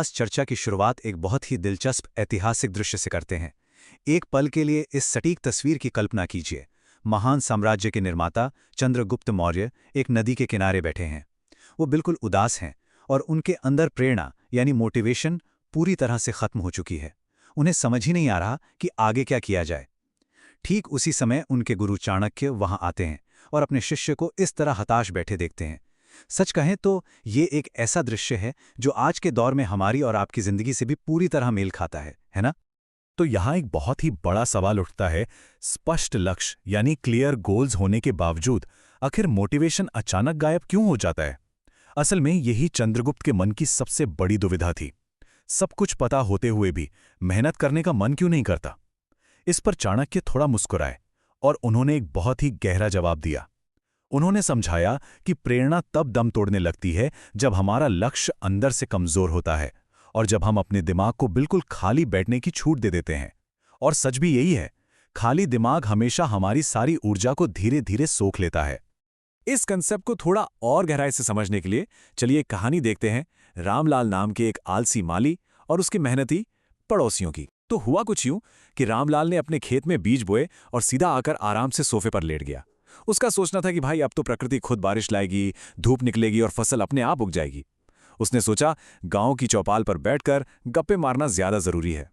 इस चर्चा की शुरुआत एक बहुत ही दिलचस्प ऐतिहासिक दृश्य से करते हैं। एक पल के लिए इस सटीक तस्वीर की कल्पना कीजिए। महान साम्राज्य के निर्माता चंद्रगुप्त मौर्य एक नदी के किनारे बैठे हैं। वो बिल्कुल उदास हैं और उनके अंदर प्रेरणा यानी मोटिवेशन पूरी तरह से खत्म हो चुकी है। उन्हें समझ ही नहीं आ रहा कि आगे क्या किया जाए। ठीक उसी समय उनके गुरु चाणक्य वहां आते हैं और अपने शिष्य को इस तरह हताश बैठे देखते हैं। सच कहें तो ये एक ऐसा दृश्य है जो आज के दौर में हमारी और आपकी जिंदगी से भी पूरी तरह मेल खाता है ना? तो यहाँ एक बहुत ही बड़ा सवाल उठता है, स्पष्ट लक्ष्य यानी क्लियर गोल्स होने के बावजूद आखिर मोटिवेशन अचानक गायब क्यों हो जाता है? असल में यही चंद्रगुप्त के मन की सबसे बड़ी दुविधा थी। सब कुछ पता होते हुए भी मेहनत करने का मन क्यों नहीं करता? इस पर चाणक्य थोड़ा मुस्कुराए और उन्होंने एक बहुत ही गहरा जवाब दिया। उन्होंने समझाया कि प्रेरणा तब दम तोड़ने लगती है जब हमारा लक्ष्य अंदर से कमजोर होता है और जब हम अपने दिमाग को बिल्कुल खाली बैठने की छूट दे देते हैं। और सच भी यही है, खाली दिमाग हमेशा हमारी सारी ऊर्जा को धीरे धीरे सोख लेता है। इस कंसेप्ट को थोड़ा और गहराई से समझने के लिए चलिए एक कहानी देखते हैं, रामलाल नाम के एक आलसी माली और उसके मेहनती पड़ोसियों की। तो हुआ कुछ यूं कि रामलाल ने अपने खेत में बीज बोए और सीधा आकर आराम से सोफे पर लेट गया। उसका सोचना था कि भाई अब तो प्रकृति खुद बारिश लाएगी, धूप निकलेगी और फसल अपने आप उग जाएगी। उसने सोचा गांव की चौपाल पर बैठकर गप्पे मारना ज्यादा जरूरी है।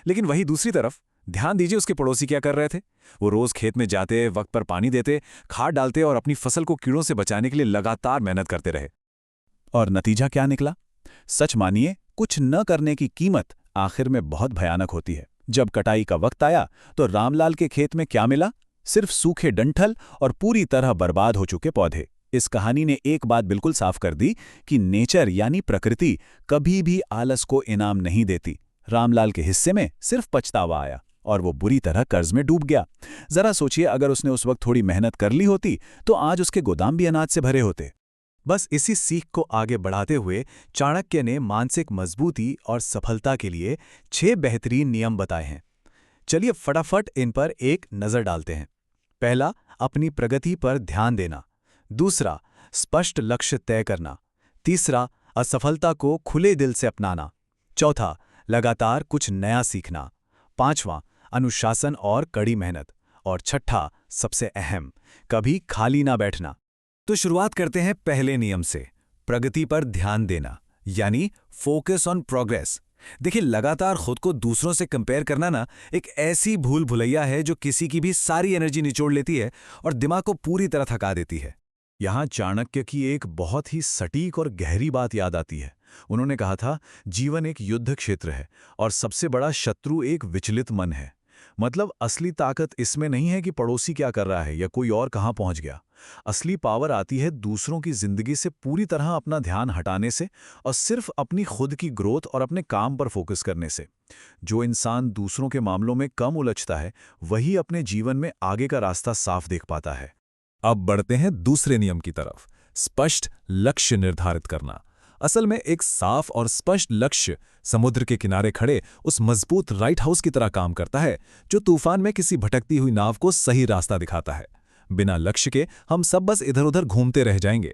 लेकिन वहीं दूसरी तरफ ध्यान दीजिए उसके पड़ोसी क्या कर रहे थे। वो रोज खेत में जाते, वक्त पर पानी देते, खाद डालते और अपनी फसल को कीड़ों से बचाने के लिए लगातार मेहनत करते रहे। और नतीजा क्या निकला? सच मानिए, कुछ न करने की कीमत आखिर में बहुत भयानक होती है। जब कटाई का वक्त आया तो रामलाल के खेत में क्या मिला? सिर्फ सूखे डंठल और पूरी तरह बर्बाद हो चुके पौधे। इस कहानी ने एक बात बिल्कुल साफ कर दी कि नेचर यानी प्रकृति कभी भी आलस को इनाम नहीं देती। रामलाल के हिस्से में सिर्फ पछतावा आया और वो बुरी तरह कर्ज में डूब गया। जरा सोचिए, अगर उसने उस वक्त थोड़ी मेहनत कर ली होती तो आज उसके गोदाम भी अनाज से भरे होते। बस इसी सीख को आगे बढ़ाते हुए चाणक्य ने मानसिक मजबूती और सफलता के लिए 6 बेहतरीन नियम बताए हैं। चलिए फटाफट इन पर एक नज़र डालते हैं। पहला, अपनी प्रगति पर ध्यान देना। दूसरा, स्पष्ट लक्ष्य तय करना। तीसरा, असफलता को खुले दिल से अपनाना। चौथा, लगातार कुछ नया सीखना। पांचवां, अनुशासन और कड़ी मेहनत। और छठा, सबसे अहम, कभी खाली ना बैठना। तो शुरुआत करते हैं पहले नियम से, प्रगति पर ध्यान देना यानी फोकस ऑन प्रोग्रेस। देखिए, लगातार खुद को दूसरों से कंपेयर करना ना एक ऐसी भूल भुलैया है जो किसी की भी सारी एनर्जी निचोड़ लेती है और दिमाग को पूरी तरह थका देती है। यहाँ चाणक्य की एक बहुत ही सटीक और गहरी बात याद आती है। उन्होंने कहा था, जीवन एक युद्ध क्षेत्र है और सबसे बड़ा शत्रु एक विचलित मन है। मतलब असली ताकत इसमें नहीं है कि पड़ोसी क्या कर रहा है या कोई और कहाँ पहुंच गया। असली पावर आती है दूसरों की जिंदगी से पूरी तरह अपना ध्यान हटाने से और सिर्फ अपनी खुद की ग्रोथ और अपने काम पर फोकस करने से। जो इंसान दूसरों के मामलों में कम उलझता है, वही अपने जीवन में आगे का रास्ता साफ देख पाता है। अब बढ़ते हैं दूसरे नियम की तरफ, स्पष्ट लक्ष्य निर्धारित करना। असल में एक साफ और स्पष्ट लक्ष्य समुद्र के किनारे खड़े उस मजबूत लाइट हाउस की तरह काम करता है जो तूफान में किसी भटकती हुई नाव को सही रास्ता दिखाता है। बिना लक्ष्य के हम सब बस इधर उधर घूमते रह जाएंगे।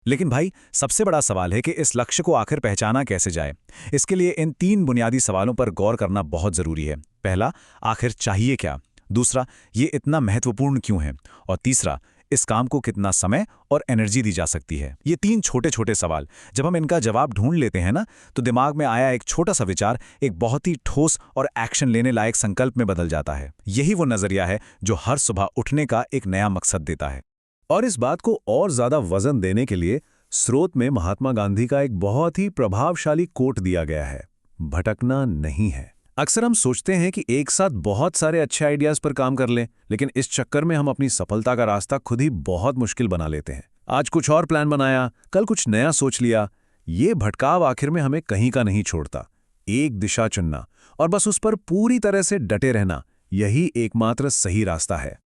लेकिन भाई, सबसे बड़ा सवाल है कि इस लक्ष्य को आखिर पहचाना कैसे जाए। इसके लिए इन 3 बुनियादी सवालों पर गौर करना बहुत जरूरी है। पहला, आखिर चाहिए क्या? दूसरा, ये इतना महत्वपूर्ण क्यों है? और तीसरा, इस काम को कितना समय और एनर्जी दी जा सकती है? ये 3 छोटे छोटे सवाल जब हम इनका जवाब ढूंढ लेते हैं ना, तो दिमाग में आया एक छोटा सा विचार एक बहुत ही ठोस और एक्शन लेने लायक संकल्प में बदल जाता है। यही वो नजरिया है जो हर सुबह उठने का एक नया मकसद देता है। और इस बात को और ज्यादा वजन देने के लिए स्रोत में महात्मा गांधी का एक बहुत ही प्रभावशाली कोट दिया गया है, भटकना नहीं है। अक्सर हम सोचते हैं कि एक साथ बहुत सारे अच्छे आइडियाज पर काम कर लें, लेकिन इस चक्कर में हम अपनी सफलता का रास्ता खुद ही बहुत मुश्किल बना लेते हैं। आज कुछ और प्लान बनाया, कल कुछ नया सोच लिया। ये भटकाव आखिर में हमें कहीं का नहीं छोड़ता। एक दिशा चुनना और बस उस पर पूरी तरह से डटे रहना, यही एकमात्र सही रास्ता है।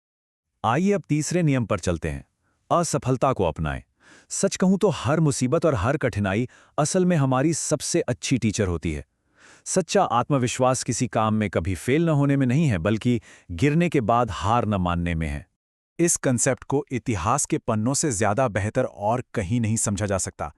आइए अब तीसरे नियम पर चलते हैं, असफलता को अपनाएं। सच कहूं तो हर मुसीबत और हर कठिनाई असल में हमारी सबसे अच्छी टीचर होती है। सच्चा आत्मविश्वास किसी काम में कभी फेल न होने में नहीं है, बल्कि गिरने के बाद हार न मानने में है। इस कंसेप्ट को इतिहास के पन्नों से ज्यादा बेहतर और कहीं नहीं समझा जा सकता।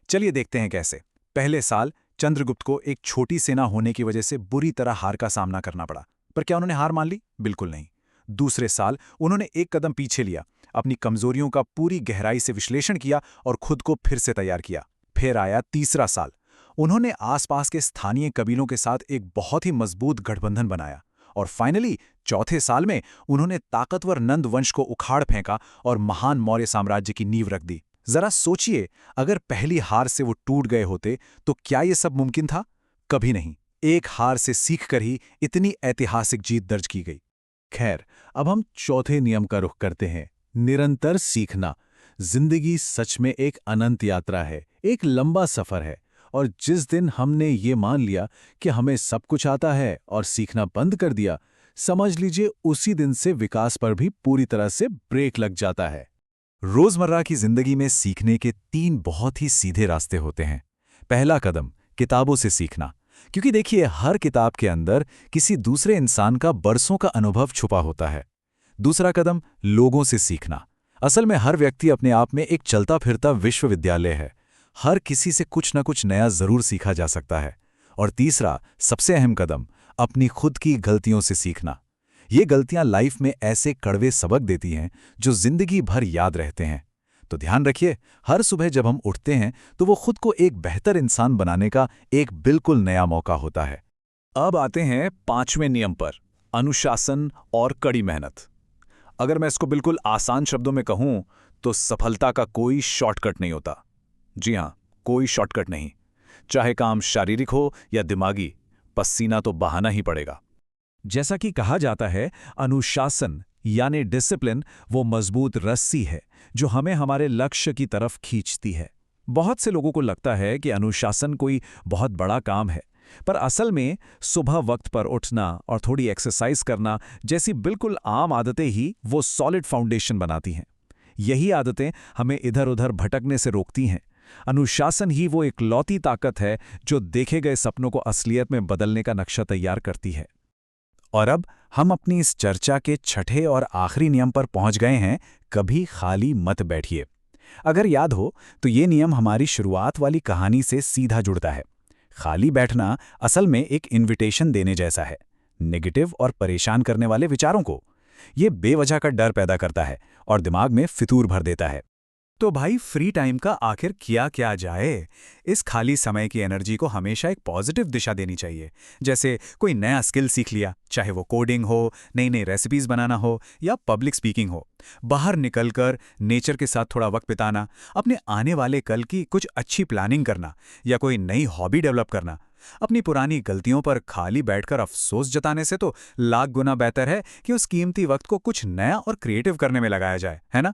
चलिए देखते हैं कैसे। पहले साल चंद्रगुप्त को एक छोटी सेना होने की वजह से बुरी तरह हार का सामना करना पड़ा। पर क्या उन्होंने हार मान ली? बिल्कुल नहीं। दूसरे साल उन्होंने एक कदम पीछे लिया, अपनी कमजोरियों का पूरी गहराई से विश्लेषण किया और खुद को फिर से तैयार किया। फिर आया तीसरा साल। उन्होंने आसपास के स्थानीय कबीलों के साथ एक बहुत ही मजबूत गठबंधन बनाया और फाइनली चौथे साल में उन्होंने ताकतवर नंद वंश को उखाड़ फेंका और महान मौर्य साम्राज्य की नींव रख दी। जरा सोचिए, अगर पहली हार से वो टूट गए होते तो क्या ये सब मुमकिन था? कभी नहीं। एक हार से सीखकर ही इतनी ऐतिहासिक जीत दर्ज की गई। खैर, अब हम चौथे नियम का रुख करते हैं, निरंतर सीखना। जिंदगी सच में एक अनंत यात्रा है, एक लंबा सफर है, और जिस दिन हमने ये मान लिया कि हमें सब कुछ आता है और सीखना बंद कर दिया, समझ लीजिए उसी दिन से विकास पर भी पूरी तरह से ब्रेक लग जाता है। रोजमर्रा की जिंदगी में सीखने के 3 बहुत ही सीधे रास्ते होते हैं। पहला कदम, किताबों से सीखना, क्योंकि देखिए हर किताब के अंदर किसी दूसरे इंसान का बरसों का अनुभव छुपा होता है। दूसरा कदम, लोगों से सीखना। असल में हर व्यक्ति अपने आप में एक चलता फिरता विश्वविद्यालय है। हर किसी से कुछ न कुछ नया जरूर सीखा जा सकता है। और तीसरा, सबसे अहम कदम, अपनी खुद की गलतियों से सीखना। ये गलतियां लाइफ में ऐसे कड़वे सबक देती हैं जो जिंदगी भर याद रहते हैं। तो ध्यान रखिए, हर सुबह जब हम उठते हैं तो वो खुद को एक बेहतर इंसान बनाने का एक बिल्कुल नया मौका होता है। अब आते हैं 5वें नियम पर, अनुशासन और कड़ी मेहनत। अगर मैं इसको बिल्कुल आसान शब्दों में कहूं तो सफलता का कोई शॉर्टकट नहीं होता। जी हां, कोई शॉर्टकट नहीं। चाहे काम शारीरिक हो या दिमागी, पसीना तो बहाना ही पड़ेगा। जैसा कि कहा जाता है, अनुशासन यानी डिसिप्लिन वो मजबूत रस्सी है जो हमें हमारे लक्ष्य की तरफ खींचती है। बहुत से लोगों को लगता है कि अनुशासन कोई बहुत बड़ा काम है, पर असल में सुबह वक्त पर उठना और थोड़ी एक्सरसाइज करना जैसी बिल्कुल आम आदतें ही वो सॉलिड फाउंडेशन बनाती हैं। यही आदतें हमें इधर उधर भटकने से रोकती हैं। अनुशासन ही वो इकलौती ताकत है जो देखे गए सपनों को असलियत में बदलने का नक्शा तैयार करती है। और अब हम अपनी इस चर्चा के छठे और आखिरी नियम पर पहुंच गए हैं, कभी खाली मत बैठिए। अगर याद हो तो ये नियम हमारी शुरुआत वाली कहानी से सीधा जुड़ता है। खाली बैठना असल में एक इन्विटेशन देने जैसा है, नेगेटिव और परेशान करने वाले विचारों को। ये बेवजह का डर पैदा करता है और दिमाग में फितूर भर देता है। तो भाई, फ्री टाइम का आखिर किया क्या जाए? इस खाली समय की एनर्जी को हमेशा एक पॉजिटिव दिशा देनी चाहिए। जैसे कोई नया स्किल सीख लिया, चाहे वो कोडिंग हो, नई नई रेसिपीज बनाना हो या पब्लिक स्पीकिंग हो। बाहर निकलकर नेचर के साथ थोड़ा वक्त बिताना, अपने आने वाले कल की कुछ अच्छी प्लानिंग करना या कोई नई हॉबी डेवलप करना। अपनी पुरानी गलतियों पर खाली बैठकर अफसोस जताने से तो लाख गुना बेहतर है कि उस कीमती वक्त को कुछ नया और क्रिएटिव करने में लगाया जाए, है ना?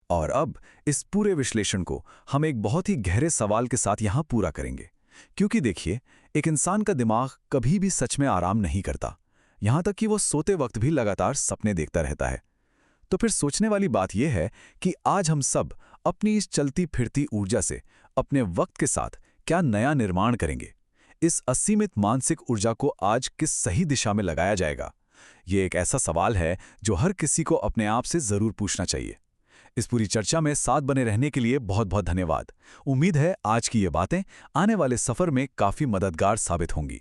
और अब इस पूरे विश्लेषण को हम एक बहुत ही गहरे सवाल के साथ यहां पूरा करेंगे, क्योंकि देखिए, एक इंसान का दिमाग कभी भी सच में आराम नहीं करता, यहां तक कि वो सोते वक्त भी लगातार सपने देखता रहता है। तो फिर सोचने वाली बात यह है कि आज हम सब अपनी इस चलती फिरती ऊर्जा से अपने वक्त के साथ क्या नया निर्माण करेंगे? इस असीमित मानसिक ऊर्जा को आज किस सही दिशा में लगाया जाएगा? ये एक ऐसा सवाल है जो हर किसी को अपने आप से जरूर पूछना चाहिए। इस पूरी चर्चा में साथ बने रहने के लिए बहुत बहुत धन्यवाद। उम्मीद है आज की ये बातें आने वाले सफर में काफी मददगार साबित होंगी।